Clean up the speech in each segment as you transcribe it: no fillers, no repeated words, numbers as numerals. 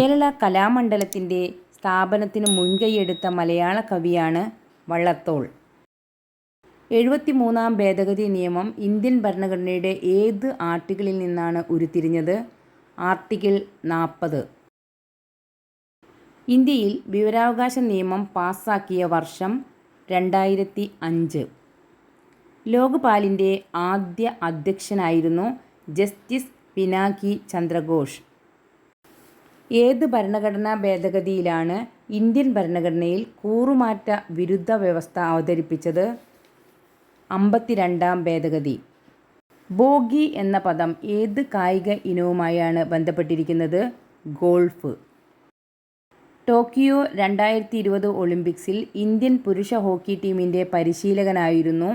കേരള കലാമണ്ഡലത്തിൻ്റെ സ്ഥാപനത്തിന് മുൻകൈയെടുത്ത മലയാള കവിയാണ് വള്ളത്തോൾ. 73-ാം ഭേദഗതി നിയമം ഇന്ത്യൻ ഭരണഘടനയുടെ ഏത് ആർട്ടിക്കിളിൽ നിന്നാണ് ഉരുത്തിരിഞ്ഞത്? ആർട്ടിക്കിൾ 40. ഇന്ത്യയിൽ വിവരാവകാശ നിയമം പാസാക്കിയ വർഷം 2005. ലോക്പാലിൻ്റെ ആദ്യ അധ്യക്ഷനായിരുന്നു ജസ്റ്റിസ് പിനാകി ചന്ദ്രഘോഷ്. ഏത് ഭരണഘടനാ ഭേദഗതിയിലാണ് ഇന്ത്യൻ ഭരണഘടനയിൽ കൂറുമാറ്റ വിരുദ്ധ വ്യവസ്ഥ അവതരിപ്പിച്ചത്? 52-ാം ഭേദഗതി. ബോഗി എന്ന പദം ഏത് കായിക ഇനവുമായാണ് ബന്ധപ്പെട്ടിരിക്കുന്നത്? ഗോൾഫ്. ടോക്കിയോ 2020 ഒളിമ്പിക്സിൽ ഇന്ത്യൻ പുരുഷ ഹോക്കി ടീമിൻ്റെ പരിശീലകനായിരുന്നു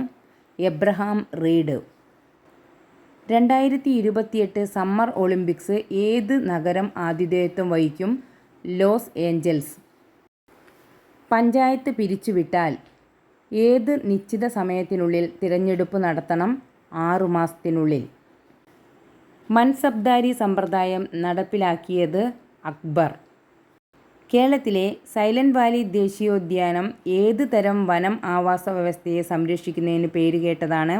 എബ്രഹാം റീഡ്. 2028 സമ്മർ ഒളിമ്പിക്സ് ഏത് നഗരം ആതിഥേയത്വം വഹിക്കും? Los Angeles. പഞ്ചായത്ത് പിരിച്ചുവിട്ടാൽ ഏത് നിശ്ചിത സമയത്തിനുള്ളിൽ തിരഞ്ഞെടുപ്പ് നടത്തണം? 6 മാസത്തിനുള്ളിൽ. മൻസബ്ദാരി സമ്പ്രദായം നടപ്പിലാക്കിയത് അക്ബർ. കേരളത്തിലെ സൈലന്റ് വാലി ദേശീയോദ്യാനം ഏത് തരം വനം ആവാസ വ്യവസ്ഥയെ സംരക്ഷിക്കുന്നതിന് പേരുകേട്ടതാണ്?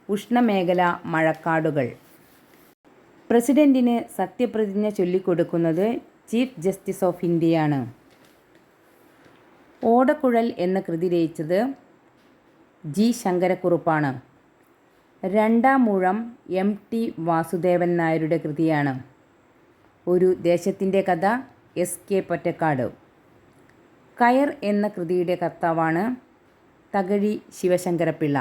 ഉഷ്ണമേഖലാ മഴക്കാടുകൾ. പ്രസിഡന്റിന് സത്യപ്രതിജ്ഞ ചൊല്ലിക്കൊടുക്കുന്നത് ചീഫ് ജസ്റ്റിസ് ഓഫ് ഇന്ത്യയാണ്. ഓടക്കുഴൽ എന്ന കൃതി രചിച്ചത് ജി ശങ്കരക്കുറുപ്പാണ്. രണ്ടാം ഊഴം MT വാസുദേവൻ നായരുടെ കൃതിയാണ്. ഒരു ദേശത്തിൻ്റെ കഥ SK പൊറ്റക്കാട്. കയർ എന്ന കൃതിയുടെ കർത്താവാണ് തകഴി ശിവശങ്കരപ്പിള്ള.